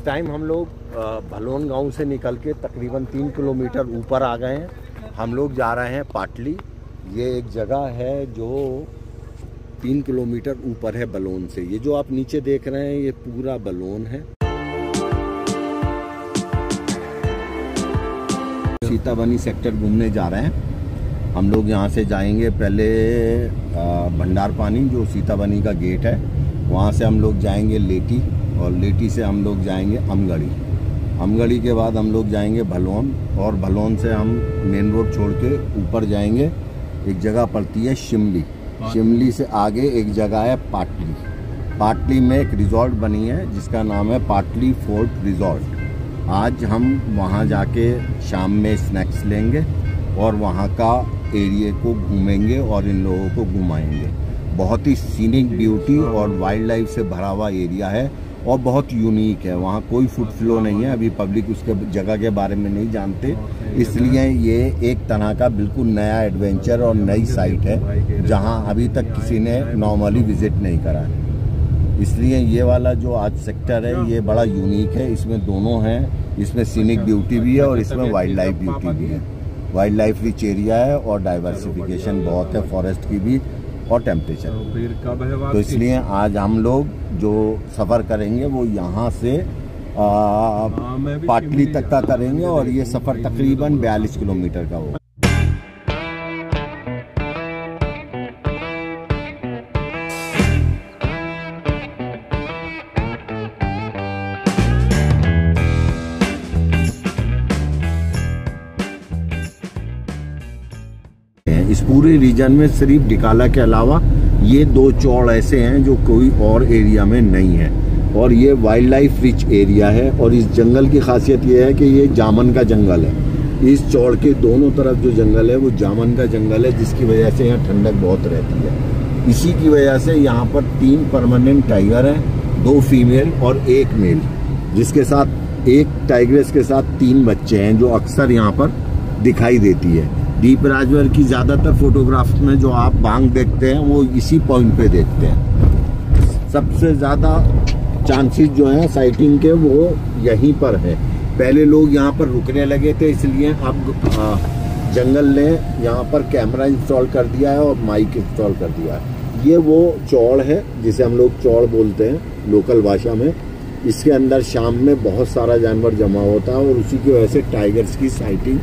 इस टाइम हम लोग भलोन गांव से निकल के तकरीबन 3 किलोमीटर ऊपर आ गए हैं। हम लोग जा रहे हैं पाटली। ये एक जगह है जो 3 किलोमीटर ऊपर है बलोन से। ये जो आप नीचे देख रहे हैं ये पूरा बलोन है। सीताबनी सेक्टर घूमने जा रहे हैं हम लोग। यहाँ से जाएंगे पहले भंडार पानी जो सीताबनी का गेट है, वहाँ से हम लोग जाएंगे लेटी, और लेटी से हम लोग जाएंगे अमगढ़ी। अमगढ़ी के बाद हम लोग जाएंगे भलोन, और भलोन से हम मेन रोड छोड़ के ऊपर जाएंगे। एक जगह पड़ती है शिमली। शिमली से आगे एक जगह है पाटली। पाटली में एक रिजॉर्ट बनी है जिसका नाम है पाटली फोर्ट रिजॉर्ट। आज हम वहाँ जाके शाम में स्नैक्स लेंगे और वहाँ का एरिया को घूमेंगे और इन लोगों को घुमाएंगे। बहुत ही सीनिक ब्यूटी और वाइल्ड लाइफ से भरा हुआ एरिया है और बहुत यूनिक है। वहाँ कोई फुट फ्लो नहीं है, अभी पब्लिक उसके जगह के बारे में नहीं जानते, इसलिए ये एक तरह का बिल्कुल नया एडवेंचर और नई साइट है जहाँ अभी तक किसी ने नॉर्मली विजिट नहीं करा है। इसलिए ये वाला जो आज सेक्टर है ये बड़ा यूनिक है। इसमें दोनों हैं, इसमें सीनिक ब्यूटी भी है और इसमें वाइल्ड लाइफ ब्यूटी भी है। वाइल्ड लाइफ रिच एरिया है और डाइवर्सिफिकेशन बहुत है, फॉरेस्ट की भी और टेम्परेचर। तो इसलिए आज हम लोग जो सफ़र करेंगे वो यहाँ से पाटली तक का करेंगे और ये सफ़र तकरीबन 42 किलोमीटर का होगा। इस पूरे रीजन में सिर्फ डिकाला के अलावा ये 2 चौड़ ऐसे हैं जो कोई और एरिया में नहीं है, और ये वाइल्ड लाइफ रिच एरिया है। और इस जंगल की खासियत ये है कि ये जामन का जंगल है। इस चौड़ के दोनों तरफ जो जंगल है वो जामन का जंगल है, जिसकी वजह से यहाँ ठंडक बहुत रहती है। इसी की वजह से यहाँ पर 3 परमानेंट टाइगर हैं, 2 फीमेल और 1 मेल, जिसके साथ एक टाइग्रेस के साथ 3 बच्चे हैं जो अक्सर यहाँ पर दिखाई देती है। डीप राजवर की ज़्यादातर फोटोग्राफ्स में जो आप बांग देखते हैं वो इसी पॉइंट पे देखते हैं। सबसे ज़्यादा चांसेस जो हैं साइटिंग के वो यहीं पर है। पहले लोग यहाँ पर रुकने लगे थे, इसलिए अब जंगल ने यहाँ पर कैमरा इंस्टॉल कर दिया है और माइक इंस्टॉल कर दिया है। ये वो चौड़ है जिसे हम लोग चौड़ बोलते हैं लोकल भाषा में। इसके अंदर शाम में बहुत सारा जानवर जमा होता है और उसी की वजह से टाइगर्स की साइटिंग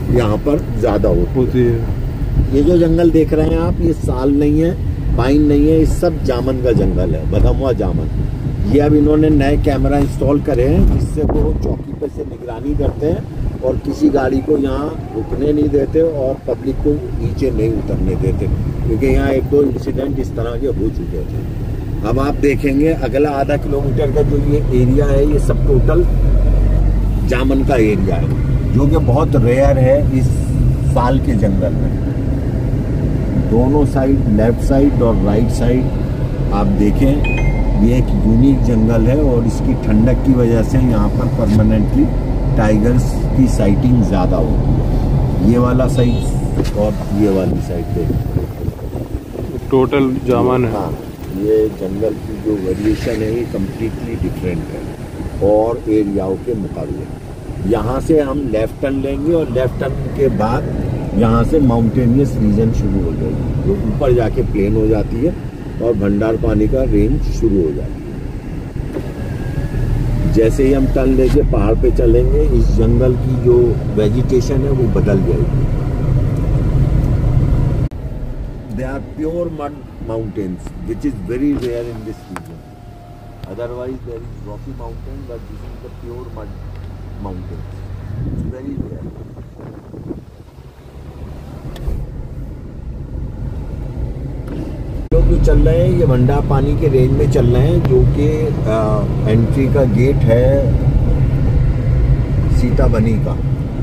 यहाँ पर ज्यादा होती है। ये जो जंगल देख रहे हैं आप, ये साल नहीं है, पाइन नहीं है, ये सब जामन का जंगल है, बदमुआ जामन। ये अब इन्होंने नए कैमरा इंस्टॉल करे हैं जिससे वो चौकी पे से निगरानी करते हैं और किसी गाड़ी को यहाँ रुकने नहीं देते और पब्लिक को नीचे नहीं उतरने देते, क्योंकि यहाँ 1-2 इंसिडेंट इस तरह के हो चुके थे। अब आप देखेंगे अगला आधा किलोमीटर का जो ये एरिया है ये सब टोटल जामन का एरिया है, जो कि बहुत रेयर है इस साल के जंगल में। दोनों साइड, लेफ्ट साइड और राइट साइड आप देखें, ये एक यूनिक जंगल है और इसकी ठंडक की वजह से यहाँ पर परमानेंटली टाइगर्स की साइटिंग ज़्यादा होती है। ये वाला साइड और ये वाली साइड पे टोटल जामन है। हाँ, ये जंगल की जो वेरिएशन है ये कम्प्लीटली डिफरेंट है और एरियाओं के मुकाबले। यहाँ से हम लेफ्ट टर्न लेंगे और लेफ्ट टर्न के बाद यहाँ से माउंटेनियस रीजन शुरू हो जाएगी, जो ऊपर जाके प्लेन हो जाती है और भंडार पानी का रेंज शुरू हो जाती है। जैसे ही हम टर्न लेके पहाड़ पे चलेंगे, इस जंगल की जो वेजिटेशन है वो बदल जाएगी। They are pure mud mountains which is very rare in this region. Otherwise there is rocky mountain, but this is the pure mud mountain. It's very rare. लोग जो चल रहे हैं ये भंडार पानी के रेंज में चल रहे हैं, जो कि एंट्री का गेट है सीताबनी का।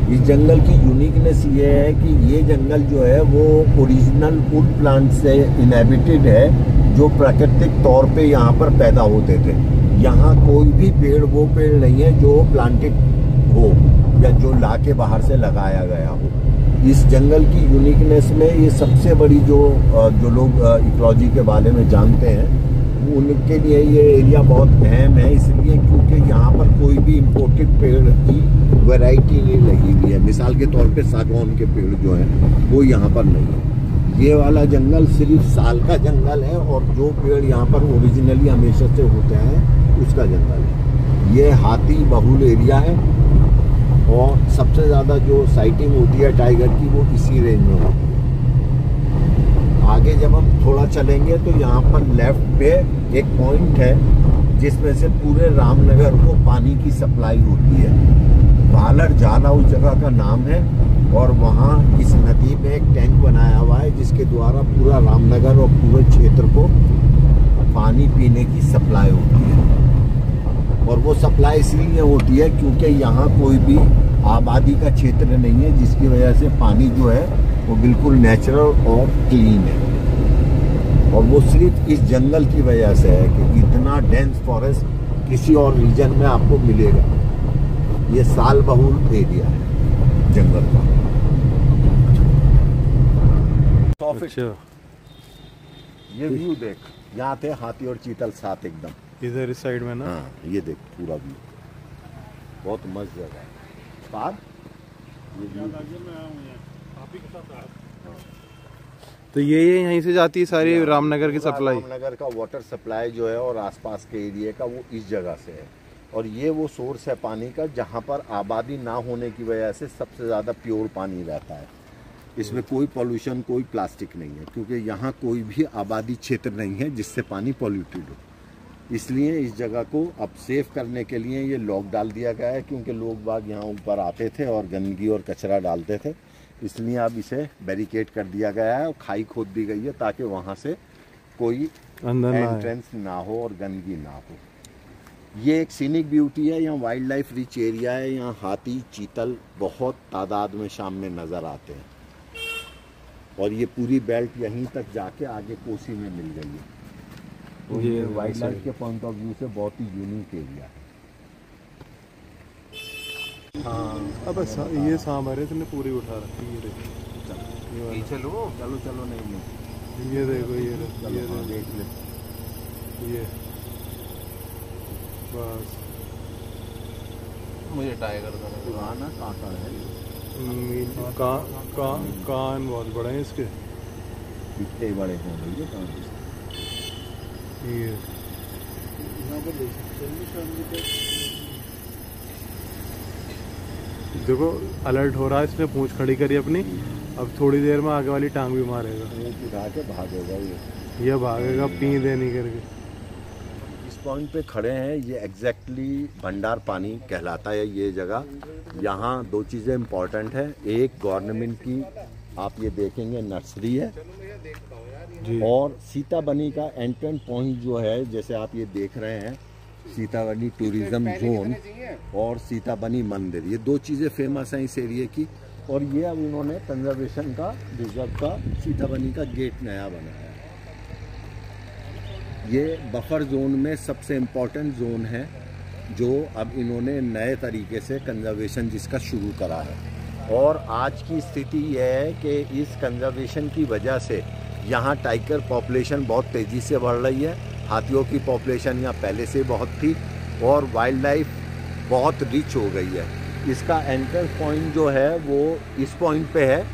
इस जंगल की यूनिकनेस ये है कि ये जंगल जो है वो ओरिजिनल वुड प्लांट से इनहेबिटेड है, जो प्राकृतिक तौर पे यहाँ पर पैदा होते थे। यहाँ कोई भी पेड़ वो पेड़ नहीं है जो प्लांटेड हो या जो लाके बाहर से लगाया गया हो। इस जंगल की यूनिकनेस में ये सबसे बड़ी जो लोग इकोलॉजी के बारे में जानते हैं उनके लिए ये एरिया बहुत अहम है, इसलिए क्योंकि यहाँ पर कोई भी इम्पोर्टेड पेड़ की वैरायटी नहीं लगी हुई है। मिसाल के तौर पे सागौन के पेड़ जो हैं वो यहाँ पर नहीं है। ये वाला जंगल सिर्फ साल का जंगल है और जो पेड़ यहाँ पर ओरिजिनली हमेशा से होते हैं उसका जंगल है। ये हाथी बहुल एरिया है और सबसे ज़्यादा जो साइटिंग होती है टाइगर की वो इसी रेंज में होती है। आगे जब हम थोड़ा चलेंगे तो यहाँ पर लेफ्ट पे एक पॉइंट है जिसमें से पूरे रामनगर को पानी की सप्लाई होती है। भालर जाला उस जगह का नाम है और वहाँ इस नदी में एक टैंक बनाया हुआ है जिसके द्वारा पूरा रामनगर और पूरे क्षेत्र को पानी पीने की सप्लाई होती है। और वो सप्लाई इसलिए होती है क्योंकि यहाँ कोई भी आबादी का क्षेत्र नहीं है, जिसकी वजह से पानी जो है वो बिल्कुल नेचुरल और क्लीन है। और वो सिर्फ इस जंगल की वजह से है कि इतना डेंस फॉरेस्ट किसी और रीजन में आपको मिलेगा। ये साल बहुल एरिया है जंगल का। अच्छा। ये व्यू देख, यहाँ थे हाथी और चीतल साथ एकदम इधर इस साइड में ना। हाँ, ये देख पूरा व्यू बहुत मस्त जगह है। पार ये व्यू तो ये यहीं से जाती है सारी रामनगर की सप्लाई। रामनगर का वाटर सप्लाई जो है और आसपास के एरिया का वो इस जगह से है। और ये वो सोर्स है पानी का जहाँ पर आबादी ना होने की वजह से सबसे ज़्यादा प्योर पानी रहता है। इसमें कोई पोल्यूशन, कोई प्लास्टिक नहीं है क्योंकि यहाँ कोई भी आबादी क्षेत्र नहीं है जिससे पानी पॉल्यूटेड हो। इसलिए इस जगह को अब सेफ करने के लिए ये लॉक डाल दिया गया है क्योंकि लोग बाग यहाँ ऊपर आते थे और गंदगी और कचरा डालते थे। इसलिए अब इसे बैरिकेड कर दिया गया है और खाई खोद दी गई है ताकि वहाँ से कोई एंट्रेंस ना हो और गंदगी ना हो। ये एक सीनिक ब्यूटी है, यहाँ वाइल्ड लाइफ रिच एरिया है। यहाँ हाथी चीतल बहुत तादाद में शाम में नज़र आते हैं और ये पूरी बेल्ट यहीं तक जाके आगे कोसी में मिल गई है। तो ये वाइल्ड लाइफ के पॉइंट ऑफ व्यू से बहुत ही यूनिक एरिया है। हाँ, अब ये सांभर है, तुमने पूरी उठा रखी है। चलो चलो चलो नहीं ये देखो, ये देख ले, ये बस मुझे टाइगर का पुराना कांटा है। कान बहुत बड़े हैं इसके, इतने बड़े हैं भैया कान। ये देखो अलर्ट हो रहा है, इसने पूंछ खड़ी करी अपनी। अब थोड़ी देर में आगे वाली टांग भी मारेगा, उठा के भागेगा ये भागेगा पी देनी करके। इस पॉइंट पे खड़े हैं, ये एग्जैक्टली भंडार पानी कहलाता है ये जगह। यहाँ दो चीज़ें इम्पोर्टेंट है। एक गवर्नमेंट की आप ये देखेंगे नर्सरी है जी। और सीताबनी का एंट्रेंस पॉइंट जो है, जैसे आप ये देख रहे हैं सीताबनी टूरिज्म जोन और सीताबनी मंदिर, ये दो चीज़ें फेमस हैं इस एरिया की। और ये अब इन्होंने कंजर्वेशन का रिजर्व का सीताबनी का गेट नया बनाया है। ये बफर जोन में सबसे इम्पोर्टेंट जोन है जो अब इन्होंने नए तरीके से कंजर्वेशन जिसका शुरू करा है। और आज की स्थिति यह है कि इस कंजर्वेशन की वजह से यहाँ टाइगर पॉपुलेशन बहुत तेज़ी से बढ़ रही है। हाथियों की पॉपुलेशन यहाँ पहले से बहुत थी और वाइल्ड लाइफ बहुत रिच हो गई है। इसका एंट्रेंस पॉइंट जो है वो इस पॉइंट पे है,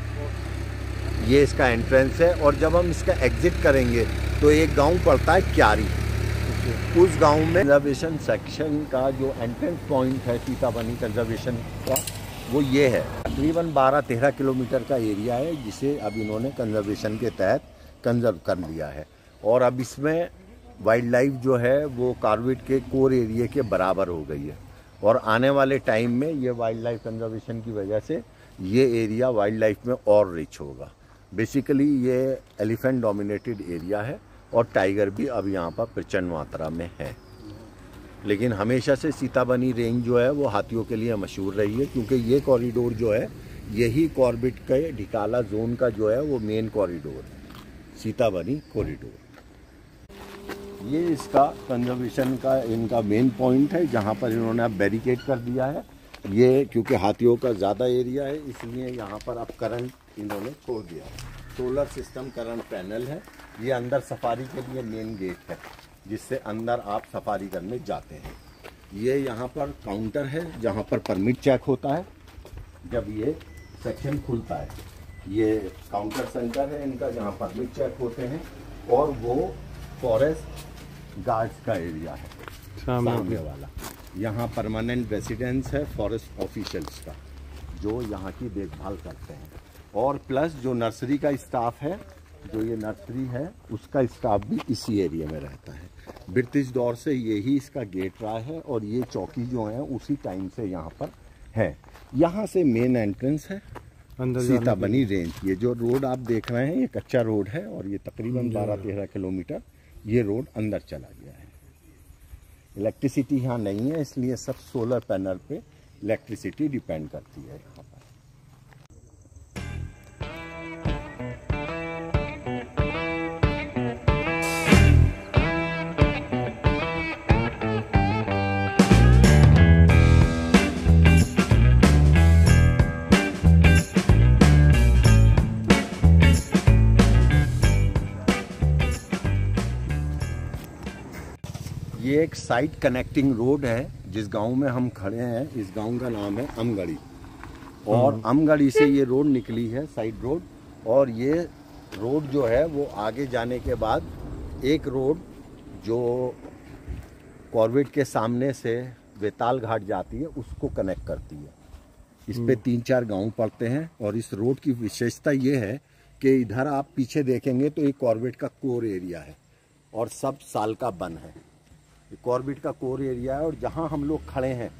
ये इसका एंट्रेंस है। और जब हम इसका एग्जिट करेंगे तो एक गांव पड़ता है क्यारी, उस गांव में कंजर्वेशन सेक्शन का जो एंट्रेंस पॉइंट है सीताबनी कंजर्वेशन का वो ये है। तकरीबन 12-13 किलोमीटर का एरिया है जिसे अब इन्होंने कंजर्वेशन के तहत कंजर्व कर लिया है। और अब इसमें वाइल्ड लाइफ जो है वो कॉर्बेट के कोर एरिया के बराबर हो गई है। और आने वाले टाइम में ये वाइल्ड लाइफ कंजर्वेशन की वजह से ये एरिया वाइल्ड लाइफ में और रिच होगा। बेसिकली ये एलिफेंट डोमिनेटेड एरिया है और टाइगर भी अब यहाँ पर प्रचंड मात्रा में है। लेकिन हमेशा से सीताबनी रेंज जो है वो हाथियों के लिए मशहूर रही है क्योंकि ये कॉरिडोर जो है यही कॉर्बेट के ढिकाला जोन का जो है वो मेन कॉरिडोर है, सीताबनी कॉरिडोर। ये इसका कंजर्वेशन का इनका मेन पॉइंट है जहाँ पर इन्होंने अब बैरिकेड कर दिया है। ये क्योंकि हाथियों का ज़्यादा एरिया है इसलिए यहाँ पर अब करंट इन्होंने छोड़ दिया है। सोलर सिस्टम करंट पैनल है। ये अंदर सफारी के लिए मेन गेट है जिससे अंदर आप सफारी करने जाते हैं। ये यहाँ पर काउंटर है जहाँ पर परमिट चेक होता है जब ये सेक्शन खुलता है। ये काउंटर सेंटर है इनका जहाँ परमिट चेक होते हैं, और वो फॉरेस्ट गार्ड्स का एरिया है सामने वाला। यहाँ परमानेंट रेसिडेंस है फॉरेस्ट ऑफिशियल्स का, जो यहाँ की देखभाल करते हैं। और प्लस जो नर्सरी का स्टाफ है, जो ये नर्सरी है उसका स्टाफ भी इसी एरिया में रहता है। ब्रिटिश दौर से यही इसका गेट रहा है, और ये चौकी जो है उसी टाइम से यहाँ पर है। यहाँ से मेन एंट्रेंस है सीताबनी रेंज। ये जो रोड आप देख रहे हैं ये कच्चा रोड है, और ये तकरीबन 12-13 किलोमीटर ये रोड अंदर चला गया है। इलेक्ट्रिसिटी यहाँ नहीं है, इसलिए सब सोलर पैनल पे इलेक्ट्रिसिटी डिपेंड करती है यहाँ पर। ये एक साइड कनेक्टिंग रोड है जिस गांव में हम खड़े हैं। इस गांव का नाम है अमगढ़ी, और अमगढ़ी से ये रोड निकली है साइड रोड। और ये रोड जो है वो आगे जाने के बाद एक रोड जो कॉर्बेट के सामने से वेताल घाट जाती है उसको कनेक्ट करती है। इस पे 3-4 गांव पड़ते हैं, और इस रोड की विशेषता ये है कि इधर आप पीछे देखेंगे तो एक कॉर्बेट का कोर एरिया है और सब साल का वन है। कॉर्बेट का कोर एरिया है, और जहाँ हम लोग खड़े हैं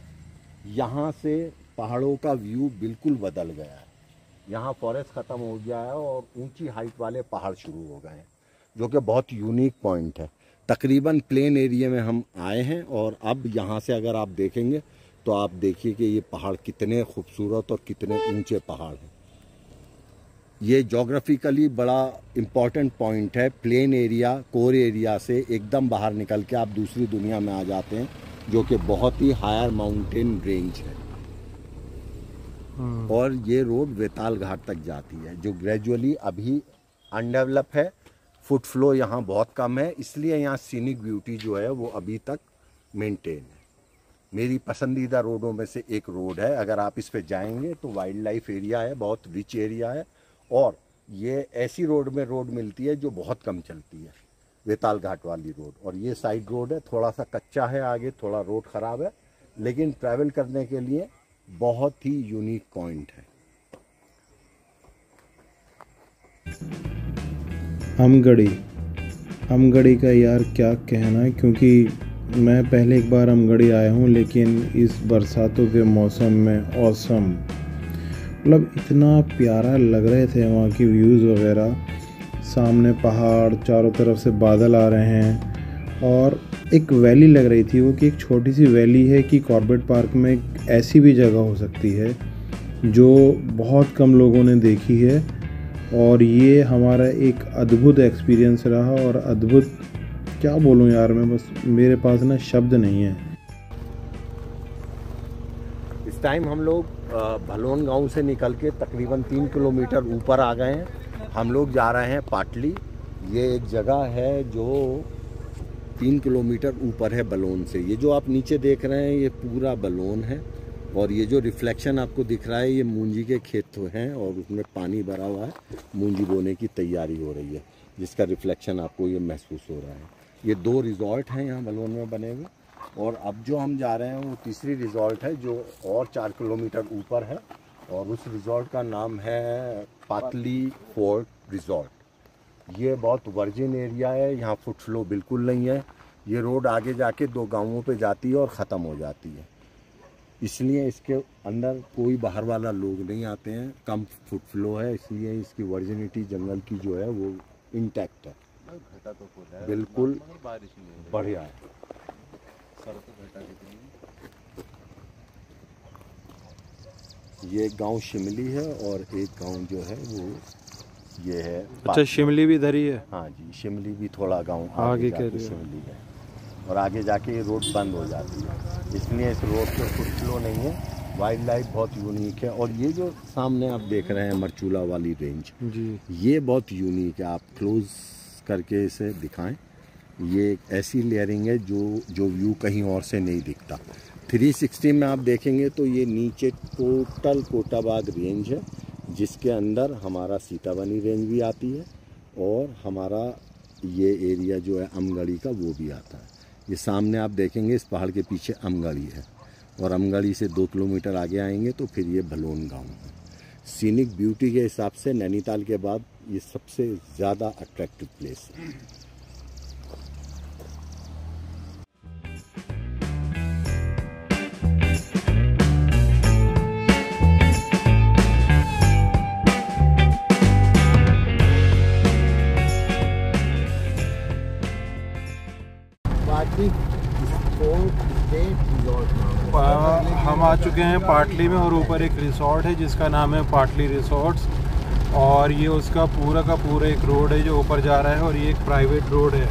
यहाँ से पहाड़ों का व्यू बिल्कुल बदल गया है। यहाँ फॉरेस्ट ख़त्म हो गया है और ऊंची हाइट वाले पहाड़ शुरू हो गए हैं, जो कि बहुत यूनिक पॉइंट है। तकरीबन प्लेन एरिया में हम आए हैं, और अब यहाँ से अगर आप देखेंगे तो आप देखिए कि ये पहाड़ कितने खूबसूरत और कितने ऊंचे पहाड़ हैं। ये जोग्राफिकली बड़ा इम्पॉर्टेंट पॉइंट है। प्लेन एरिया कोर एरिया से एकदम बाहर निकल के आप दूसरी दुनिया में आ जाते हैं, जो कि बहुत ही हायर माउंटेन रेंज है। और ये रोड वेताल घाट तक जाती है, जो ग्रेजुअली अभी अनडेवलप है। फुट फ्लो यहाँ बहुत कम है, इसलिए यहाँ सीनिक ब्यूटी जो है वो अभी तक मेंटेन है। मेरी पसंदीदा रोडों में से एक रोड है। अगर आप इस पे जाएंगे तो वाइल्ड लाइफ एरिया है, बहुत रिच एरिया है, और ये ऐसी रोड में रोड मिलती है जो बहुत कम चलती है, वेताल घाट वाली रोड। और ये साइड रोड है, थोड़ा सा कच्चा है, आगे थोड़ा रोड ख़राब है, लेकिन ट्रैवल करने के लिए बहुत ही यूनिक पॉइंट है। अमगढ़ी का यार क्या कहना है, क्योंकि मैं पहले एक बार अमगढ़ी आया हूँ, लेकिन इस बरसातों के मौसम में औसम, मतलब इतना प्यारा लग रहे थे वहाँ की व्यूज़ वगैरह। सामने पहाड़, चारों तरफ से बादल आ रहे हैं, और एक वैली लग रही थी वो, कि एक छोटी सी वैली है कि कॉर्बेट पार्क में एक ऐसी भी जगह हो सकती है जो बहुत कम लोगों ने देखी है। और ये हमारा एक अद्भुत एक्सपीरियंस रहा, और अद्भुत क्या बोलूँ यार, मैं बस मेरे पास ना शब्द नहीं है। इस टाइम हम लोग भलोन गांव से निकल के तकरीबन 3 किलोमीटर ऊपर आ गए हैं। हम लोग जा रहे हैं पाटली। ये एक जगह है जो 3 किलोमीटर ऊपर है बलोन से। ये जो आप नीचे देख रहे हैं ये पूरा बलोन है, और ये जो रिफ्लेक्शन आपको दिख रहा है ये मूंजी के खेत हैं, और उसमें पानी भरा हुआ है, मूंजी बोने की तैयारी हो रही है, जिसका रिफ्लेक्शन आपको ये महसूस हो रहा है। ये 2 रिजॉर्ट हैं यहाँ बलोन में बने हुए, और अब जो हम जा रहे हैं वो तीसरी रिजॉर्ट है जो और 4 किलोमीटर ऊपर है, और उस रिजॉर्ट का नाम है पाटली फोर्ट रिजॉर्ट। ये बहुत वर्जिन एरिया है, यहाँ फुट फ्लो बिल्कुल नहीं है। ये रोड आगे जाके 2 गांवों पे जाती है और ख़त्म हो जाती है, इसलिए इसके अंदर कोई बाहर वाला लोग नहीं आते हैं। कम फुट फ्लो है, इसलिए इसकी वर्जिनिटी जंगल की जो है वो इंटैक्ट है, बिल्कुल बढ़िया है। ये एक गांव शिमली है, और एक गांव जो है वो ये है। अच्छा, शिमली भी इधर ही है? हाँ जी, शिमली भी थोड़ा गांव आगे शिमली है, और आगे जाके ये रोड बंद हो जाती है, इसलिए इस रोड पे फुट फ्लो नहीं है। वाइल्ड लाइफ बहुत यूनिक है। और ये जो सामने आप देख रहे हैं मरचूला वाली रेंज जी, ये बहुत यूनिक है। आप क्लोज करके इसे दिखाएं, ये एक ऐसी लेयरिंग है जो व्यू कहीं और से नहीं दिखता। 360 में आप देखेंगे तो ये नीचे टोटल कोटाबाग रेंज है, जिसके अंदर हमारा सीताबनी रेंज भी आती है और हमारा ये एरिया जो है अमगढ़ी का वो भी आता है। ये सामने आप देखेंगे इस पहाड़ के पीछे अमगढ़ी है और अमगढ़ी से 2 किलोमीटर आगे आएंगे तो फिर ये भलोन गांव है। सीनिक ब्यूटी के हिसाब से नैनीताल के बाद ये सबसे ज़्यादा अट्रैक्टिव प्लेस है। हम आ चुके हैं पाटली में और ऊपर एक रिसोर्ट है जिसका नाम है पाटली रिसोर्ट्स, और ये उसका पूरा का पूरा एक रोड है जो ऊपर जा रहा है और ये एक प्राइवेट रोड है।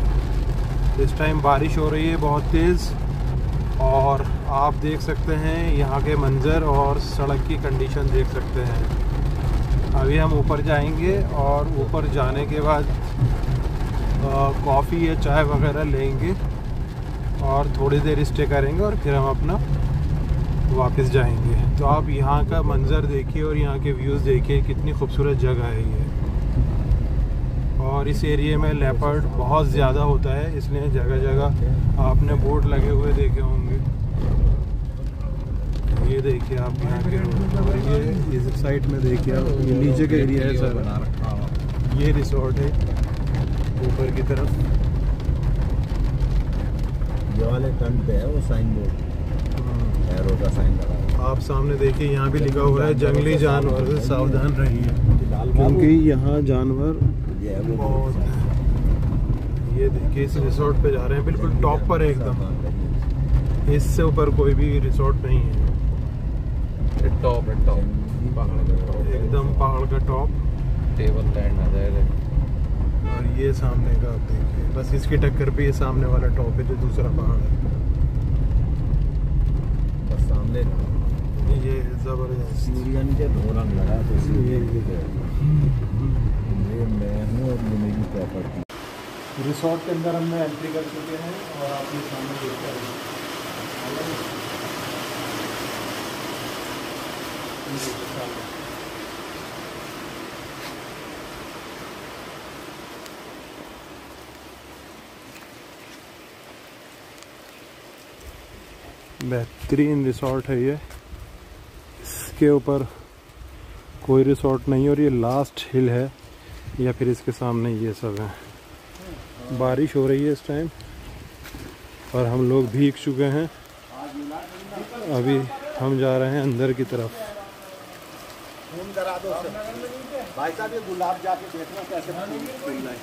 इस टाइम बारिश हो रही है बहुत तेज़ और आप देख सकते हैं यहाँ के मंज़र और सड़क की कंडीशन देख सकते हैं। अभी हम ऊपर जाएंगे और ऊपर जाने के बाद कॉफ़ी या चाय वगैरह लेंगे और थोड़ी देर स्टे करेंगे और फिर हम अपना वापस जाएंगे। तो आप यहाँ का मंज़र देखिए और यहाँ के व्यूज़ देखिए, कितनी खूबसूरत जगह है ये। और इस एरिया में लेपर्ड बहुत ज़्यादा होता है, इसलिए जगह जगह आपने बोर्ड लगे हुए देखे होंगे। ये देखिए आप यहाँ के रोड, और ये इस साइड में देखिए आप, ये नीचे का एरिया है सर। ये रिसोर्ट है ऊपर की तरफ, ये वाले टर्न पे है वो साइन बोर्ड, एरो का साइन लगा है। आप सामने देखिए यहाँ भी लिखा हुआ है जंगली जानवर से सावधान रहिए, क्योंकि यहाँ जानवर बहुत हैं। ये देखिए इस रिसोर्ट पे जा रहे हैं, बिल्कुल टॉप पर है एकदम, इससे ऊपर कोई भी रिसोर्ट नहीं है। टॉप एकदम पहाड़ का टॉप, टेबल लैंड आ जाएगा। और ये सामने का आप देखिए, बस इसकी टक्कर पे ये सामने वाला टॉप है जो दूसरा पहाड़ है। बस सामने ये जबरदस्त सूर्यन के दो रंग लगा, तो ये मैं हूँ और ये मेरी प्रॉपर्टी। रिसोर्ट के अंदर हमने एंट्री कर चुके हैं और आप ये सामने देख रहे हैं। बेहतरीन रिसोर्ट है ये, इसके ऊपर कोई रिसोर्ट नहीं और ये लास्ट हिल है, या फिर इसके सामने ये सब है। बारिश हो रही है इस टाइम और हम लोग भीग चुके हैं। अभी हम जा रहे हैं अंदर की तरफ। फोन करा दो भाई साहब, ये गुलाब जाके देखना कैसे फूल रहा है।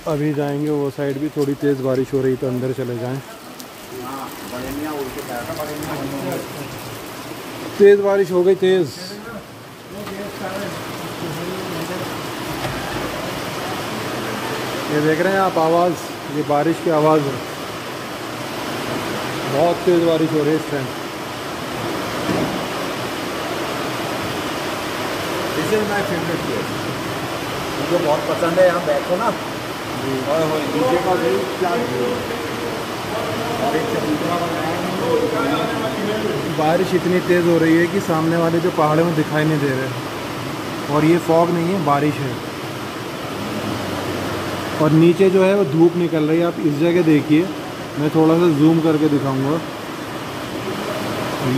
अभी जाएंगे वो साइड भी, थोड़ी तेज़ बारिश हो रही तो अंदर चले जाएं। तेज़ बारिश हो गई, तेज़। ये देख रहे हैं आप आवाज़, ये बारिश की आवाज़ है, बहुत तेज़ बारिश हो रही है इस time. This is my favourite place, मुझे बहुत पसंद है। यहाँ बैठो ना और नीचे का व्यू क्या और एक चबूतरा बनाया है। बारिश इतनी तेज़ हो रही है कि सामने वाले जो पहाड़ों में दिखाई नहीं दे रहे, और ये फॉग नहीं है, बारिश है। और नीचे जो है वो धूप निकल रही है। आप इस जगह देखिए, मैं थोड़ा सा जूम करके दिखाऊंगा।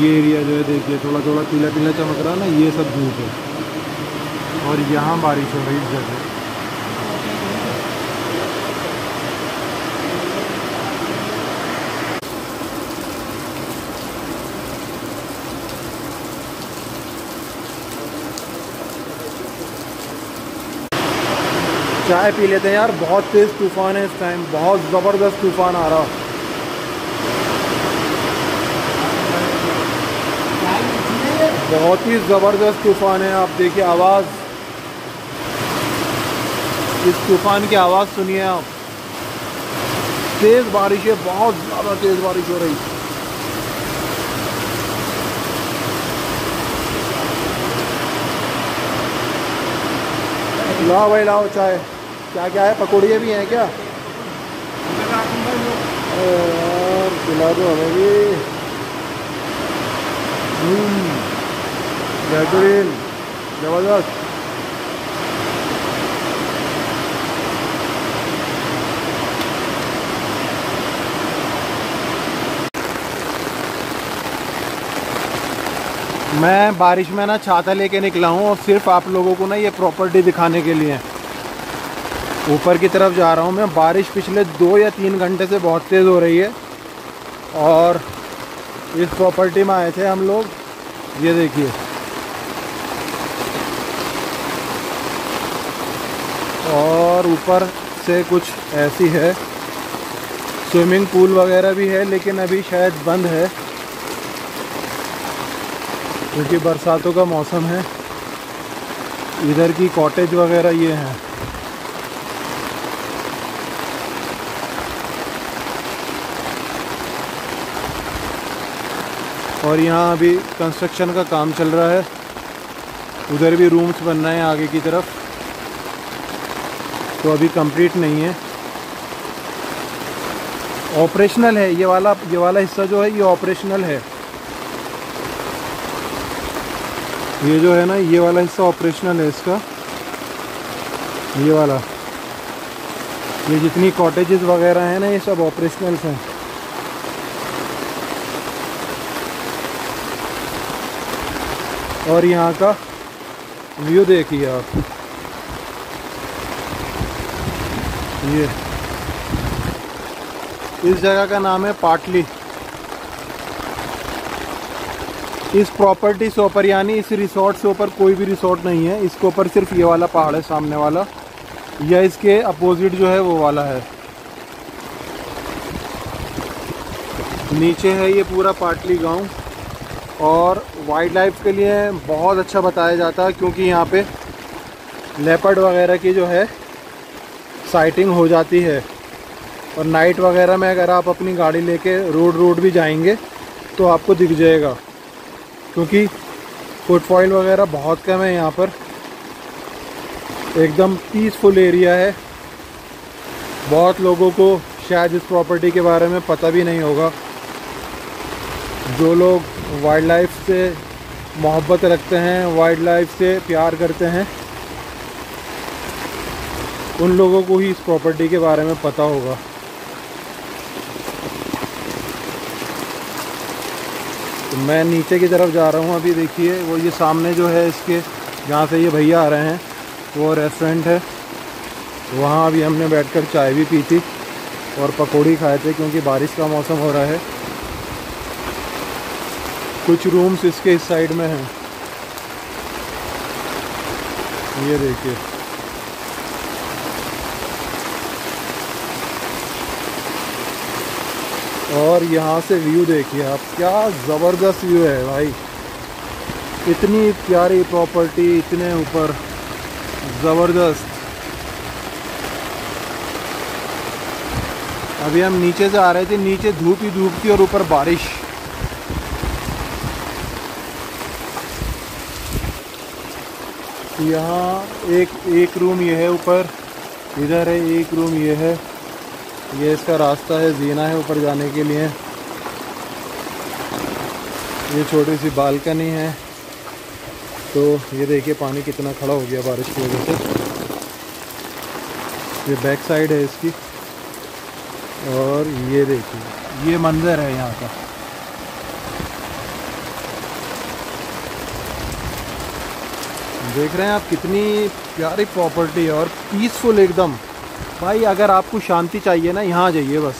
ये एरिया जो है देखिए, थोड़ा थोड़ा पीला पीला चमक रहा है ना, ये सब धूप है और यहाँ बारिश हो रही है इस जगह। चाय पी लेते हैं यार, बहुत तेज़ तूफ़ान है इस टाइम, बहुत ज़बरदस्त तूफ़ान आ रहा। बहुत ही ज़बरदस्त तूफ़ान है। आप देखिए आवाज़, इस तूफ़ान की आवाज़ सुनिए आप। तेज़ बारिश है, बहुत ज़्यादा तेज़ बारिश हो रही। लाओ भाई लाओ चाय। क्या क्या है, पकौड़ियाँ भी हैं क्या? यार खिला दो हमें भी। बेहतरीन, जबरदस्त। मैं बारिश में ना छाता लेके निकला हूँ और सिर्फ आप लोगों को ना ये प्रॉपर्टी दिखाने के लिए ऊपर की तरफ जा रहा हूँ मैं। बारिश पिछले 2 या 3 घंटे से बहुत तेज़ हो रही है और इस प्रॉपर्टी में आए थे हम लोग। ये देखिए, और ऊपर से कुछ ऐसी है। स्विमिंग पूल वगैरह भी है लेकिन अभी शायद बंद है क्योंकि बरसातों का मौसम है। इधर की कॉटेज वगैरह ये हैं। और यहाँ अभी कंस्ट्रक्शन का काम चल रहा है। उधर भी रूम्स बन रहे हैं आगे की तरफ, तो अभी कंप्लीट नहीं है, ऑपरेशनल है। ये वाला हिस्सा जो है ये ऑपरेशनल है। ये जो है ना, ये वाला हिस्सा ऑपरेशनल है इसका। ये वाला, ये जितनी कॉटेजेस वगैरह हैं ना, ये सब ऑपरेशनल्स हैं। और यहाँ का व्यू देखिए आप। ये इस जगह का नाम है पाटली। इस प्रॉपर्टी से ऊपर, यानी इस रिसोर्ट से ऊपर कोई भी रिसोर्ट नहीं है। इसके ऊपर सिर्फ ये वाला पहाड़ है सामने वाला, या इसके अपोजिट जो है वो वाला है। नीचे है ये पूरा पाटली गांव। और वाइल्ड लाइफ के लिए बहुत अच्छा बताया जाता है क्योंकि यहाँ पे लेपर्ड वगैरह की जो है साइटिंग हो जाती है। और नाइट वगैरह में अगर आप अपनी गाड़ी लेके रोड भी जाएंगे तो आपको दिख जाएगा क्योंकि फुटफॉल वगैरह बहुत कम है यहाँ पर। एकदम पीसफुल एरिया है। बहुत लोगों को शायद इस प्रॉपर्टी के बारे में पता भी नहीं होगा। जो लोग वाइल्ड लाइफ से मोहब्बत रखते हैं, वाइल्ड लाइफ से प्यार करते हैं, उन लोगों को ही इस प्रॉपर्टी के बारे में पता होगा। तो मैं नीचे की तरफ जा रहा हूँ अभी। देखिए वो ये सामने जो है इसके, जहाँ से ये भैया आ रहे हैं, वो रेस्टोरेंट है। वहाँ अभी हमने बैठकर चाय भी पी थी और पकौड़ी खाए थे क्योंकि बारिश का मौसम हो रहा है। कुछ रूम्स इसके इस साइड में हैं। ये देखिए, और यहाँ से व्यू देखिए आप, क्या ज़बरदस्त व्यू है भाई। इतनी प्यारी प्रॉपर्टी, इतने ऊपर, ज़बरदस्त। अभी हम नीचे से आ रहे थे, नीचे धूप ही धूप थी और ऊपर बारिश। यहाँ एक रूम ये है ऊपर, इधर है एक रूम ये है। ये इसका रास्ता है, जीना है ऊपर जाने के लिए। ये छोटी सी बालकनी है। तो ये देखिए पानी कितना खड़ा हो गया बारिश की वजह से। ये बैक साइड है इसकी। और ये देखिए, ये मंजर है यहाँ का। देख रहे हैं आप कितनी प्यारी प्रॉपर्टी है और पीसफुल एकदम। भाई अगर आपको शांति चाहिए ना, यहाँ जाइए बस।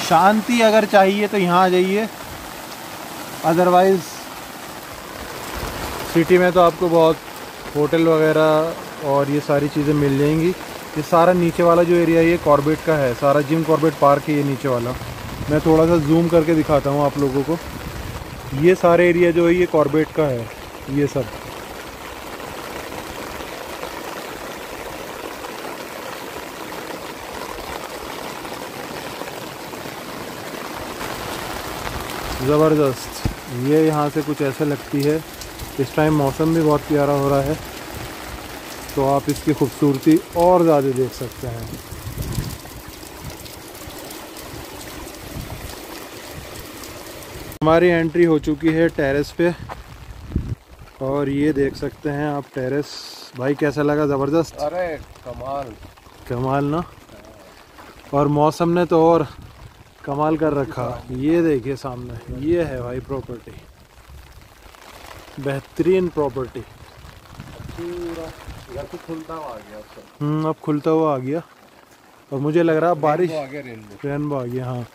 शांति अगर चाहिए तो यहाँ जाइए। अदरवाइज़ सिटी में तो आपको बहुत होटल वगैरह और ये सारी चीज़ें मिल जाएंगी। ये सारा नीचे वाला जो एरिया है ये कॉर्बेट का है, सारा जिम कॉर्बेट पार्क है ये नीचे वाला। मैं थोड़ा सा जूम करके दिखाता हूँ आप लोगों को। ये सारे एरिया जो है ये कॉर्बेट का है, ये सब। ज़बरदस्त। ये यहाँ से कुछ ऐसे लगती है। इस टाइम मौसम भी बहुत प्यारा हो रहा है। तो आप इसकी खूबसूरती और ज़्यादा देख सकते हैं। हमारी एंट्री हो चुकी है टेरेस पे और ये देख सकते हैं आप टेरेस। भाई कैसा लगा? ज़बरदस्त। अरे कमाल कमाल ना। और मौसम ने तो और कमाल कर रखा। ये देखिए सामने, ये है भाई प्रॉपर्टी, बेहतरीन प्रॉपर्टी। पूरा या तो खुलता हुआ आ गया अब खुलता हुआ आ गया और मुझे लग रहा बारिश आ गया रेनबो आ गया। हाँ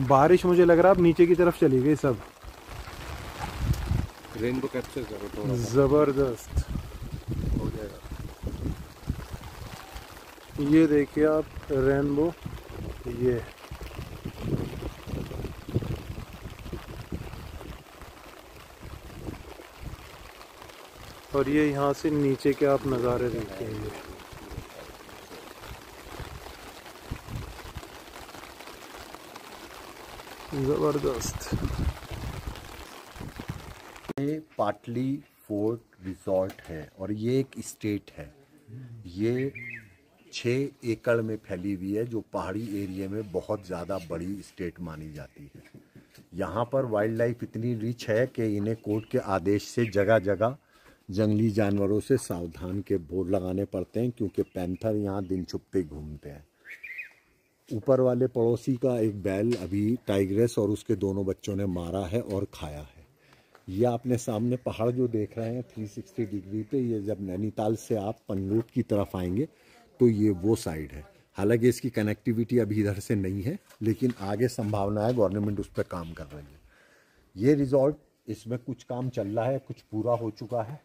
बारिश मुझे लग रहा अब नीचे की तरफ चली गई सब। रेनबो कैप्चर करो थोड़ा ज़बरदस्त हो जाएगा। ये देखिए आप रेनबो, ये और ये यहाँ से नीचे के आप नज़ारे देखेंगे। ज़बरदस्त। ये पाटली फोर्ट रिजॉर्ट है और ये एक स्टेट है। ये 6 एकड़ में फैली हुई है, जो पहाड़ी एरिया में बहुत ज़्यादा बड़ी स्टेट मानी जाती है। यहाँ पर वाइल्ड लाइफ इतनी रिच है कि इन्हें कोर्ट के आदेश से जगह जगह जंगली जानवरों से सावधान के बोर्ड लगाने पड़ते हैं, क्योंकि पैंथर यहाँ दिन छुपते घूमते हैं। ऊपर वाले पड़ोसी का एक बैल अभी टाइग्रेस और उसके दोनों बच्चों ने मारा है और खाया है। ये आपने सामने पहाड़ जो देख रहे हैं 360 डिग्री पे, ये जब नैनीताल से आप पंगोट की तरफ आएंगे तो ये वो साइड है। हालांकि इसकी कनेक्टिविटी अभी इधर से नहीं है, लेकिन आगे संभावना है, गवर्नमेंट उस पर काम कर रही है। ये रिजॉर्ट, इसमें कुछ काम चल रहा है, कुछ पूरा हो चुका है,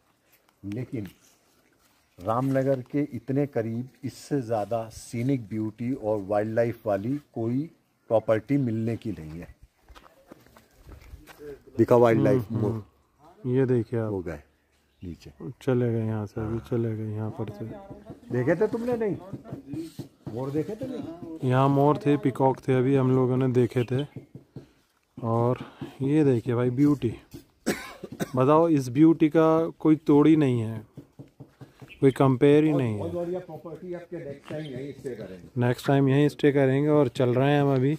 लेकिन रामनगर के इतने करीब इससे ज़्यादा सीनिक ब्यूटी और वाइल्ड लाइफ वाली कोई प्रॉपर्टी मिलने की नहीं है। दिखा वाइल्ड लाइफ मोर, ये देखिए आप हो गए नीचे, चले गए यहाँ से, अभी चले गए यहाँ पर से। देखे थे तुमने? नहीं, मोर देखे थे? नहीं, यहाँ मोर थे, पिकॉक थे, अभी हम लोगों ने देखे थे। और ये देखिए भाई ब्यूटी, बताओ इस ब्यूटी का कोई तोड़ ही नहीं है, कोई कंपेयर ही नहीं है। प्रॉपर्टी आपके नेक्स्ट टाइम यहीं स्टे करेंगे। नेक्स्ट टाइम यहीं स्टे करेंगे और चल रहे हैं हम अभी।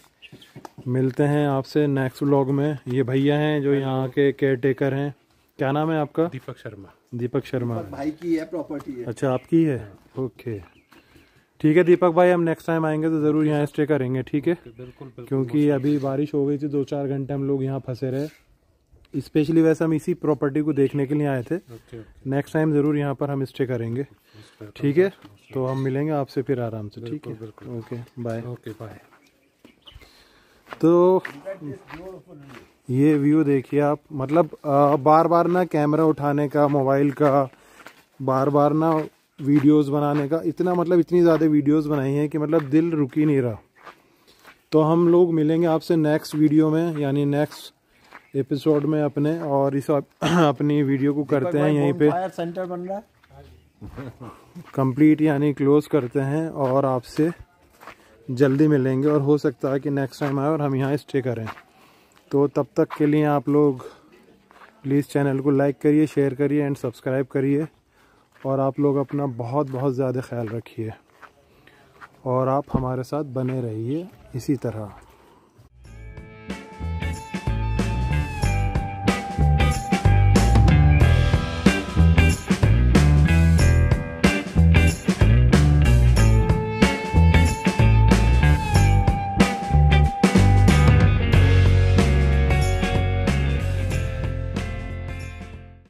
मिलते हैं आपसे नेक्स्ट व्लॉग में। ये भैया हैं जो यहाँ के केयर टेकर हैं। क्या नाम है आपका? दीपक शर्मा। दीपक शर्मा भाई की है प्रॉपर्टी है। अच्छा आपकी है, ओके ठीक है दीपक भाई, हम नेक्स्ट टाइम आएंगे तो ज़रूर यहाँ स्टे करेंगे, ठीक है? बिल्कुल क्योंकि अभी बारिश हो गई थी, 2-4 घंटे हम लोग यहाँ फंसे रहे। स्पेशली वैसे हम इसी प्रॉपर्टी को देखने के लिए आए थे। नेक्स्ट टाइम ज़रूर यहाँ पर हम स्टे करेंगे, ठीक है? तो हम मिलेंगे आपसे फिर आराम से, ठीक है? Okay bye. Okay bye. तो ये व्यू देखिए आप, मतलब बार बार ना कैमरा उठाने का, मोबाइल का, बार बार ना वीडियोस बनाने का, इतना मतलब इतनी ज़्यादा वीडियोस बनाई हैं कि मतलब दिल रुक ही नहीं रहा। तो हम लोग मिलेंगे आपसे नेक्स्ट वीडियो में, यानी नेक्स्ट एपिसोड में अपने, और इस अपनी वीडियो को करते हैं यहीं पे सेंटर बन रहा है कंप्लीट, यानी क्लोज करते हैं और आपसे जल्दी मिलेंगे। और हो सकता है कि नेक्स्ट टाइम आए और हम यहाँ स्टे करें। तो तब तक के लिए आप लोग प्लीज़ चैनल को लाइक करिए, शेयर करिए एंड सब्सक्राइब करिए। और आप लोग अपना बहुत बहुत ज़्यादा ख्याल रखिए और आप हमारे साथ बने रहिए इसी तरह।